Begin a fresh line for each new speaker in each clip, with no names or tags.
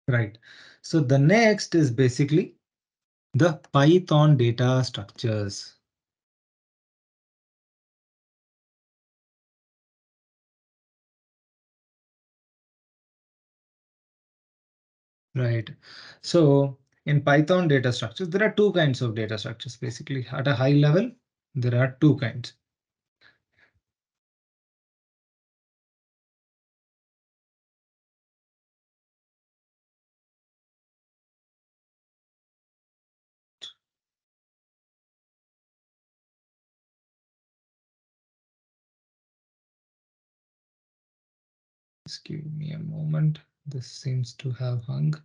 Right. So the next is basically the Python data structures. Right. So in Python data structures, there are two kinds of data structures. Basically, at a high level, there are two kinds. Just give me a moment. This seems to have hung.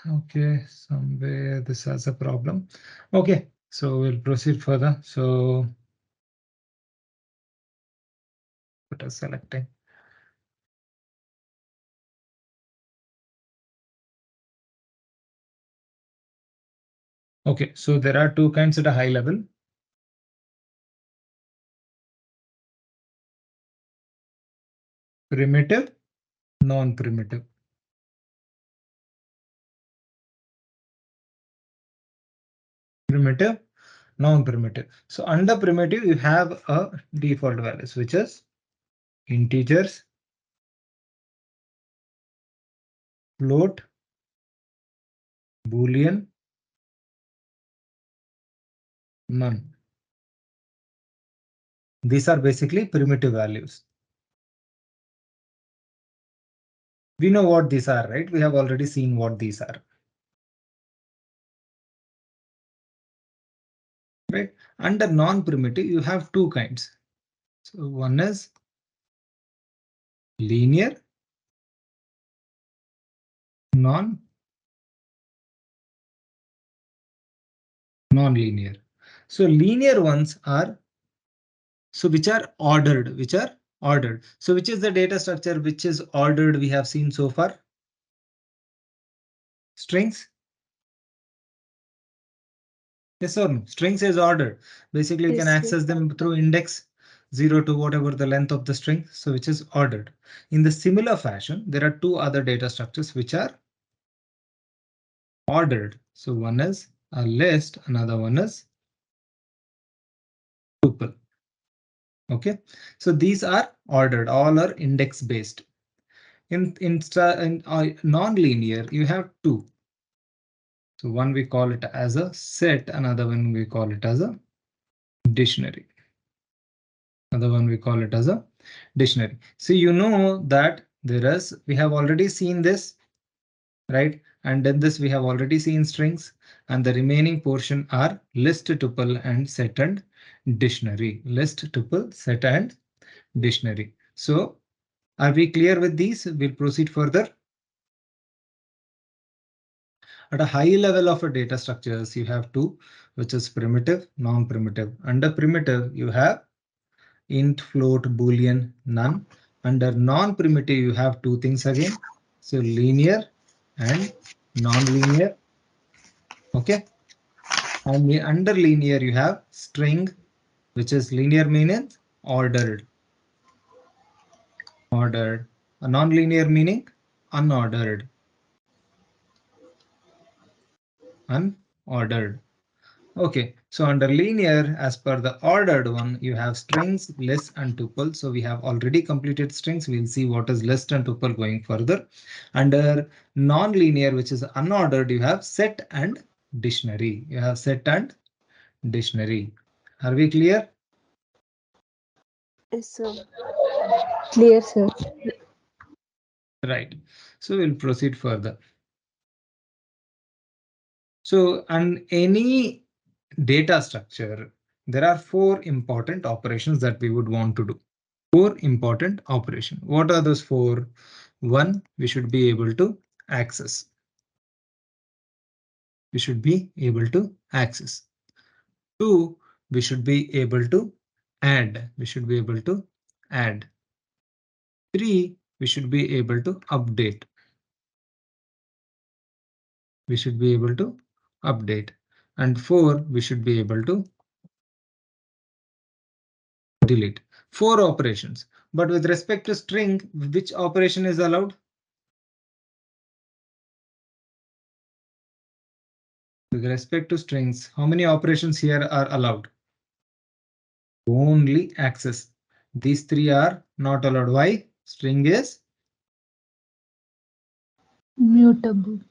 Okay, somewhere this has a problem. Okay, so we'll proceed further. So what is selecting? Okay, so there are two kinds at a high level. Primitive, non-primitive. Primitive, non-primitive. So under primitive, you have a default values, which is integers, float, Boolean, none. These are basically primitive values. We know what these are, right? We have already seen what these are. Right? Under non-primitive, you have two kinds. So one is linear, non-linear. So linear ones are, so which are ordered, So which is the data structure which is ordered we have seen so far? Strings. Yes or no? Strings is ordered. Basically, you can
Yes, sir.
access them through index 0 to whatever the length of the string, so which is ordered. In the similar fashion, there are two other data structures which are ordered. So one is a list, another one is tuple. Okay, so these are ordered, all are index based. In non-linear, you have two. So one we call it as a set, another one we call it as a dictionary. Another one we call it as a dictionary. So you know that we have already seen this, right? And then this we have already seen strings, and the remaining portion are list, tuple, and set and dictionary. List, tuple, set and dictionary. So are we clear with these? We'll proceed further. At a high level of a data structures, you have two, which is primitive, non-primitive. Under primitive, you have int, float, boolean, none. Under non-primitive, you have two things again. So linear and non-linear. Okay. And under linear, you have string, which is linear meaning ordered. Ordered. A non-linear meaning unordered. Unordered. Okay, so under linear, as per the ordered one, you have strings, list, and tuple. So we have already completed strings. We'll see what is list and tuple going further. Under non-linear, which is unordered, you have set and dictionary. You have set and dictionary. Are we clear?
Yes, sir. Clear, sir.
Right. So we'll proceed further. So on any data structure, there are four important operations that we would want to do. Four important operation. What are those four? One, we should be able to access. We should be able to access. Two, we should be able to add. We should be able to add. 3, we should be able to update. We should be able to update. And 4, we should be able to delete. 4 operations. But with respect to string, which operation is allowed? With respect to strings, how many operations here are allowed? Only access. These 3 are not allowed. Why? String is
Mutable.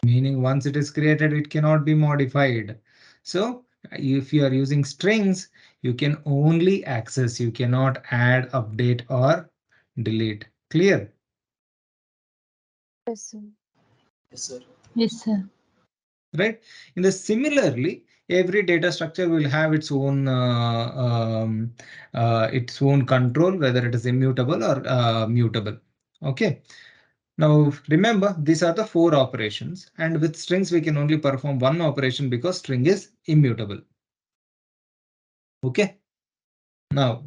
meaning once it is created, it cannot be modified. So if you are using strings, you can only access. You cannot add, update, or delete. Clear?
Yes, sir.
Yes, sir.
Yes, sir.
Right? In the similarly, every data structure will have its own control, whether it is immutable or mutable. Okay. Now remember, these are the 4 operations, and with strings we can only perform one operation because string is immutable. Okay. Now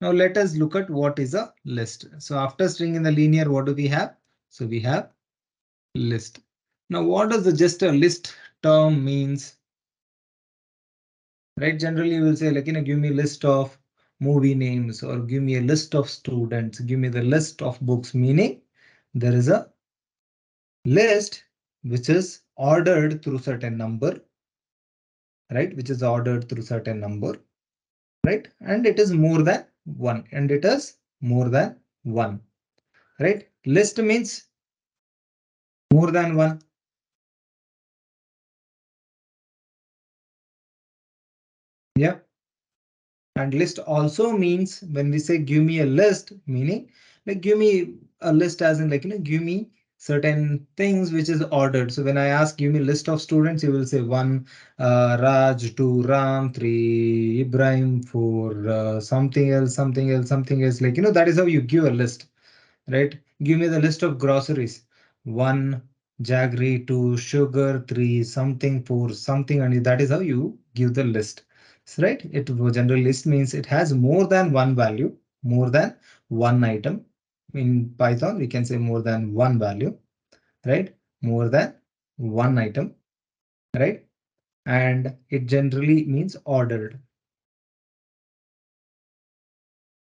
let us look at what is a list. So after string in the linear, what do we have? So we have list. Now what does the just a list term means? Right? Generally you will say like, give me a list of movie names, or give me a list of students, give me the list of books, meaning there is a list which is ordered through certain number, right? Which is ordered through certain number, right? And it is more than one, and it is more than one, right? List means more than one. Yeah. And list also means when we say give me a list, meaning like give me a list as in like, give me certain things which is ordered. So when I ask give me a list of students, you will say 1 Raj, 2 Ram, 3 Ibrahim, 4 something else, something else, something else. Like, that is how you give a list, right? Give me the list of groceries. 1 jaggery, 2 sugar, 3 something, 4 something, and that is how you give the list. So, right? It general list means it has more than one value, more than one item. In Python, we can say more than one value, right? More than one item, right? And it generally means ordered.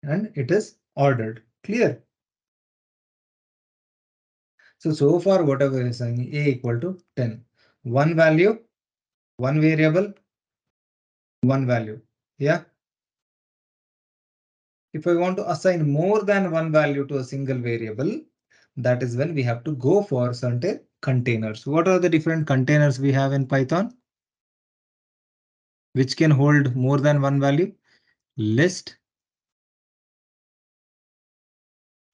And it is ordered. Clear? So far, whatever is saying a equal to 10. One value, one variable, one value. Yeah. If I want to assign more than one value to a single variable, that is when we have to go for certain containers. What are the different containers we have in Python which can hold more than one value? List,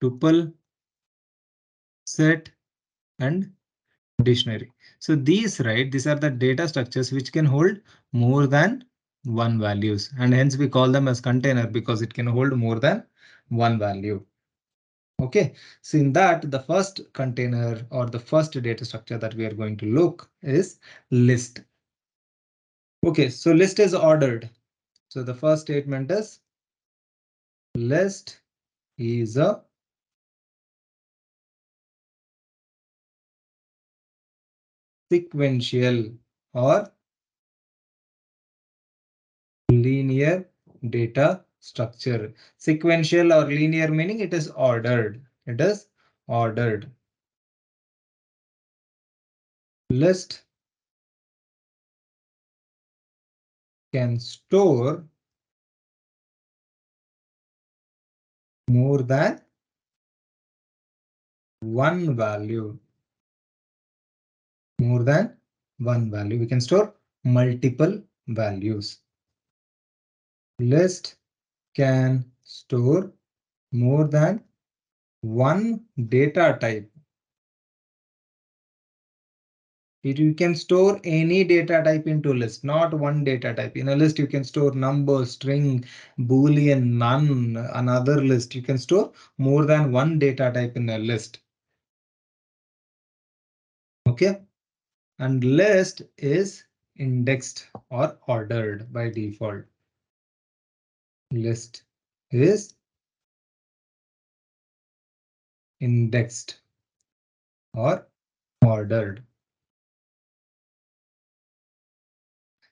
tuple, set, and dictionary. So these, right, these are the data structures which can hold more than one values, and hence we call them as container because it can hold more than one value. Okay, so in that, the first container or the first data structure that we are going to look is list. Okay, so list is ordered. So the first statement is list is a sequential or linear data structure. Sequential or linear meaning it is ordered. It is ordered. List can store more than one value. More than one value. We can store multiple values. List can store more than one data type. You can store any data type into list, not one data type. In a list, you can store number, string, boolean, none, another list. You can store more than one data type in a list. Okay. And list is indexed or ordered by default. List is indexed or ordered.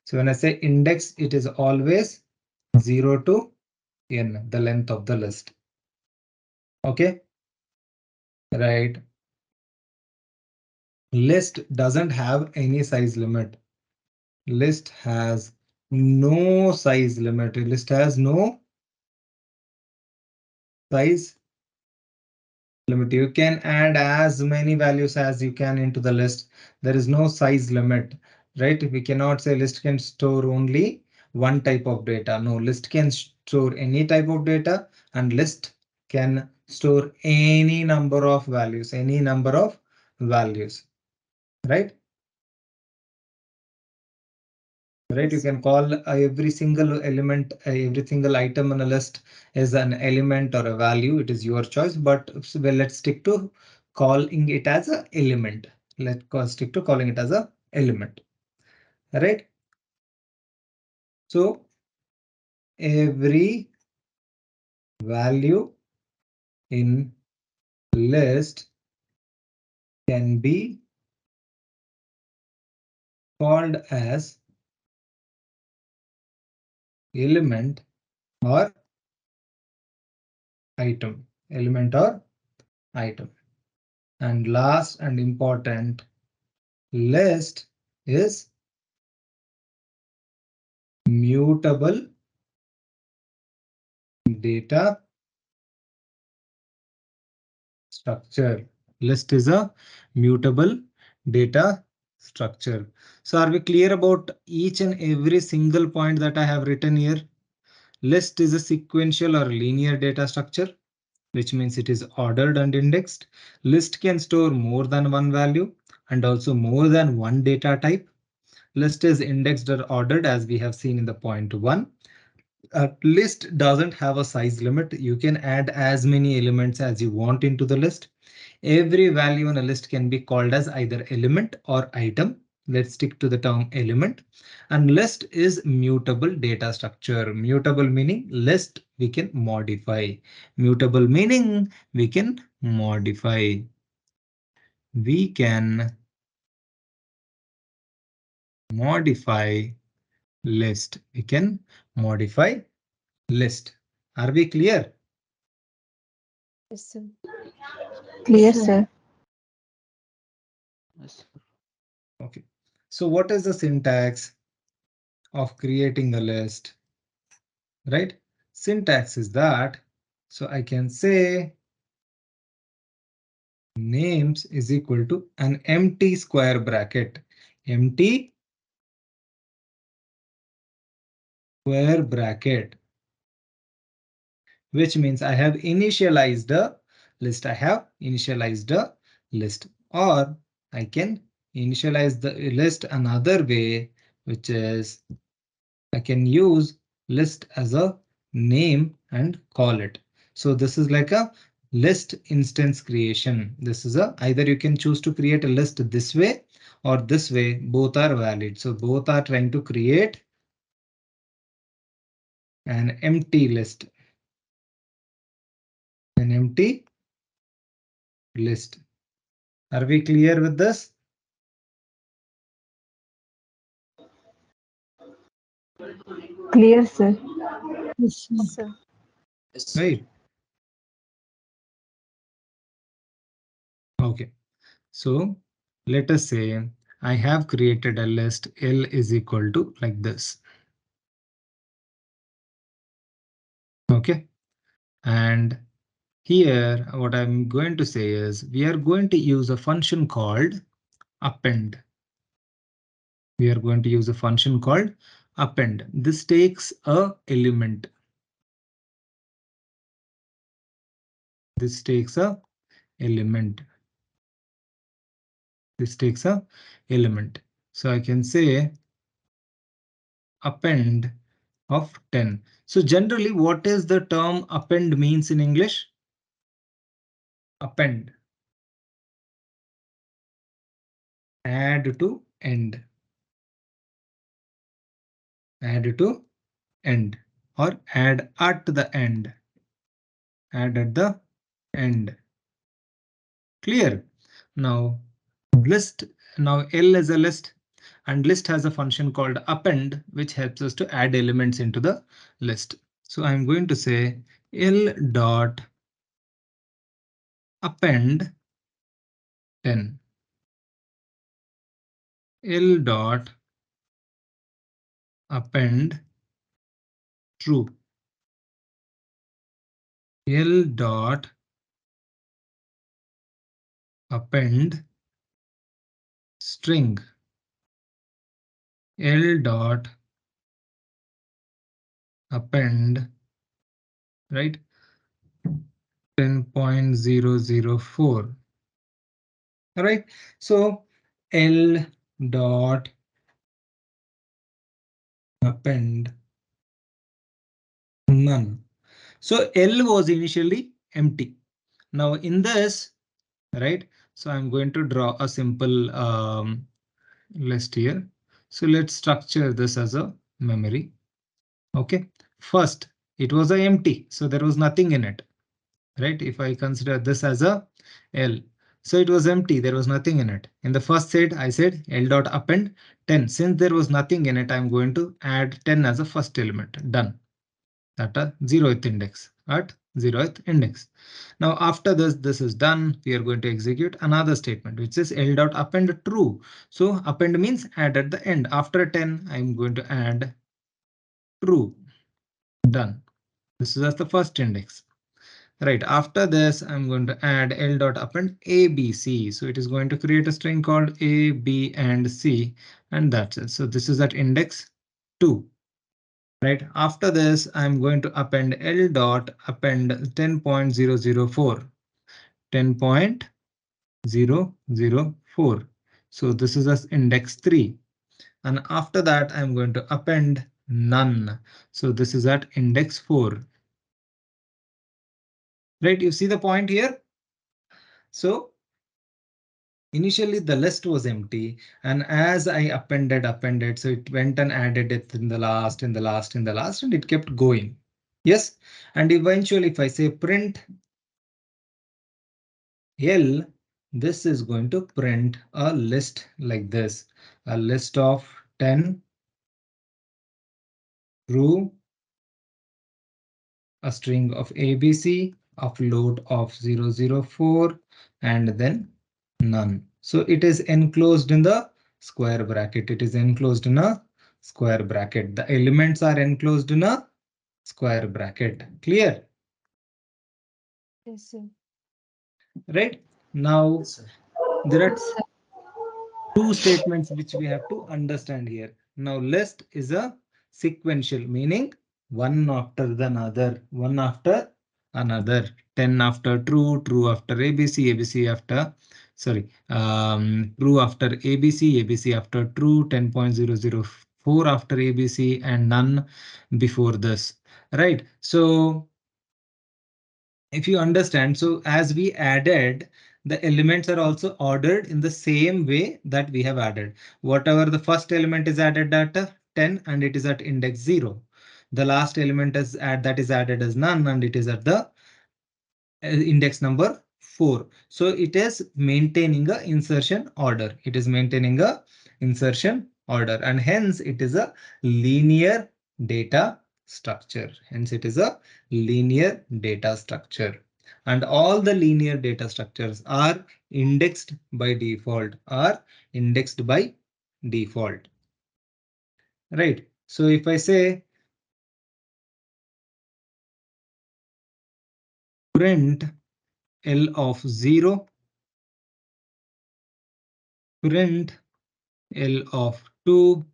So when I say index, it is always 0 to n, the length of the list. Okay, right. List doesn't have any size limit. List has no size limit. List has no size limit. You can add as many values as you can into the list. There is no size limit, right? We cannot say list can store only one type of data. No, list can store any type of data, and list can store any number of values, right? Right, you can call every single element, every single item on a list is an element or a value. It is your choice, but well, let's stick to calling it as an element. Stick to calling it as an element. Right. So every value in list can be called as element or item. Element or item. And last and important, list is mutable data structure. List is a mutable data structure. So are we clear about each and every single point that I have written here? List is a sequential or linear data structure, which means it is ordered and indexed. List can store more than one value and also more than one data type. List is indexed or ordered, as we have seen in the point 1. A list doesn't have a size limit. You can add as many elements as you want into the list. Every value on a list can be called as either element or item. Let's stick to the term element. And list is mutable data structure. Mutable meaning list we can modify. Mutable meaning we can modify. We can modify list. We can modify list. Are we clear?
Yes, sir.
Clear, sir.
Yes.
Okay. So what is the syntax of creating a list? Right? Syntax is that. So I can say names is equal to an empty square bracket. Empty square bracket, which means I have initialized a list. I have initialized a list, or I can initialize the list another way, which is I can use list as a name and call it. So this is like a list instance creation. This is a either you can choose to create a list this way or this way. Both are valid. So both are trying to create an empty list. An empty list. Are we clear with this?
Clear, sir.
Yes, sir.
Yes.
Right. Okay. So let us say I have created a list L is equal to like this. Okay. And here, what I'm going to say is we are going to use a function called append. We are going to use a function called append. This takes a element. This takes a element. This takes a element. So I can say append of 10. So generally, what is the term append means in English? Append. Add to end. add to end, or add at the end, add at the end. Clear? Now list, now L is a list, and list has a function called append, which helps us to add elements into the list. So I'm going to say L dot append 10. L dot append true. L dot append string. L dot append, right, 10.004. All right. So L dot append none. So L was initially empty. Now in this, right, so I'm going to draw a simple list here. So let's structure this as a memory. Okay, first it was a empty, so there was nothing in it, right? If I consider this as a L, so it was empty, there was nothing in it. In the first set, I said L dot append 10. Since there was nothing in it, I'm going to add 10 as a first element. Done. At a 0th index, at 0th index. Now after this is done, we are going to execute another statement, which is L dot append true. So append means add at the end. After 10, I'm going to add true. Done. This is as the first index. Right, after this, I'm going to add L dot append ABC. So it is going to create a string called A, B, and C, and that's it. So this is at index 2. Right, after this, I'm going to append L dot append 10.004. 10.004. So this is as index 3. And after that, I'm going to append none. So this is at index 4. Right, you see the point here? So initially the list was empty, and as I appended, so it went and added it in the last, and it kept going. Yes, and eventually if I say print L, this is going to print a list like this, a list of 10 true, a string of ABC, a float of 004, and then none. So it is enclosed in the square bracket. It is enclosed in a square bracket. The elements are enclosed in a square bracket. Clear?
Yes, sir.
Right? Now
Yes, sir.
there are two statements which we have to understand here. Now list is a sequential, meaning one after the another, one after another. 10 after true, true after ABC, ABC after, sorry, true after ABC, ABC after true, 10.004 after ABC, and none before this. Right. So if you understand, so as we added, the elements are also ordered in the same way that we have added. Whatever the first element is added at 10 and it is at index 0. The last element is that is added as none and it is at the index number 4. So it is maintaining a insertion order. It is maintaining a insertion order, and hence it is a linear data structure. Hence it is a linear data structure. And all the linear data structures are indexed by default, Right. So if I say print L of 0, print L of 2,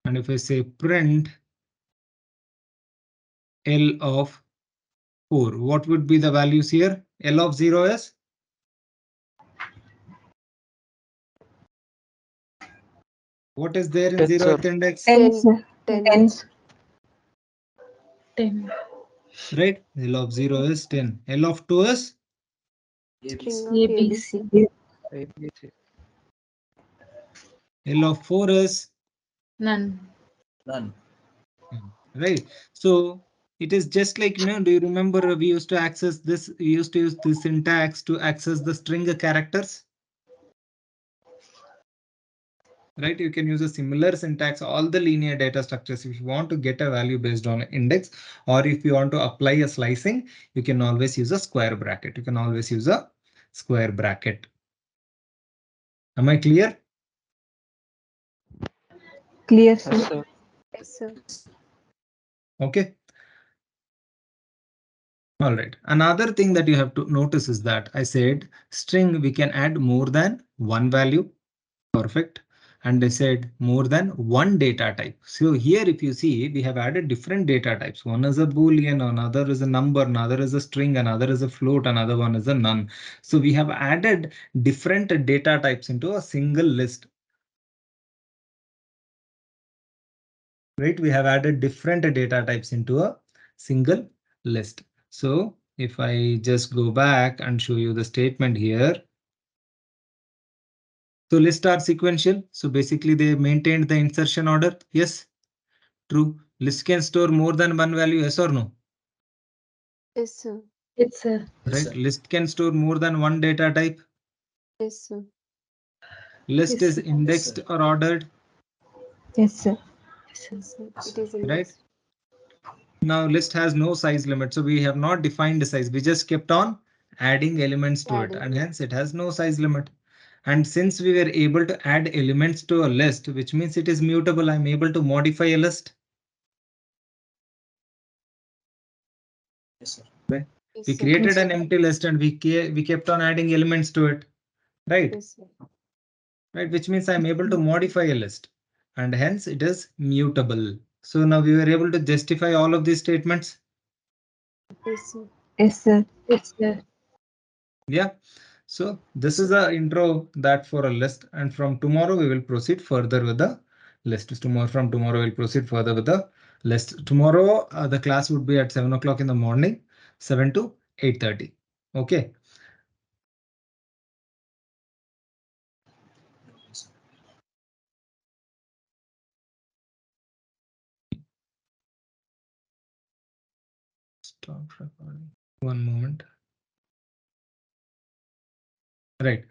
and if I say print L of 4, what would be the values here? L of 0 is what is there in
10, sir.
0th index?
10,
10,
sir.
10.
10.
10.
Right? L of 0 is 10. L of 2 is
String of
ABC.
ABC.
ABC.
L of 4 is
None.
None.
Right. So it is just like, do you remember we used to access this, we used to use this syntax to access the string characters? Right, you can use a similar syntax, all the linear data structures. If you want to get a value based on index, or if you want to apply a slicing, you can always use a square bracket. You can always use a square bracket. Am I clear?
Clear,
Yes,
sir.
sir. Yes, sir.
Okay. All right. Another thing that you have to notice is that I said string, we can add more than one value. Perfect. And I said more than one data type. So here, if you see, we have added different data types. One is a Boolean, another is a number, another is a string, another is a float, another one is a none. So we have added different data types into a single list. Right? We have added different data types into a single list. So if I just go back and show you the statement here. So lists are sequential. So basically they maintained the insertion order. Yes. True. List can store more than one value, yes or no?
Yes, sir.
Yes, sir.
Yes,
Right.
sir.
List can store more than one data type.
Yes, sir.
List
Yes,
is
sir.
indexed or ordered,
Yes, sir.
Yes, sir.
Yes,
It
sir.
is
right?
indexed.
Now list has no size limit, so we have not defined the size. We just kept on adding elements to it,
Adding.
and hence it has no size limit. And since we were able to add elements to a list, which means it is mutable, I'm able to modify a list.
Yes, sir.
Right?
Yes,
We
sir.
created an empty list and we kept on adding elements to it, right?
Yes, sir.
Right, which means I'm able to modify a list and hence it is mutable. So now we were able to justify all of these statements.
Yes, sir.
Yes, sir. Yes, sir.
Yeah. So
Yes,
this is
sir.
a intro that for a list, and from tomorrow we will proceed further with the list. From tomorrow we'll proceed further with the list. Tomorrow the class would be at 7 o'clock in the morning, 7 to 8:30. Okay.
Yes, sir.
Stop recording. One moment. Right.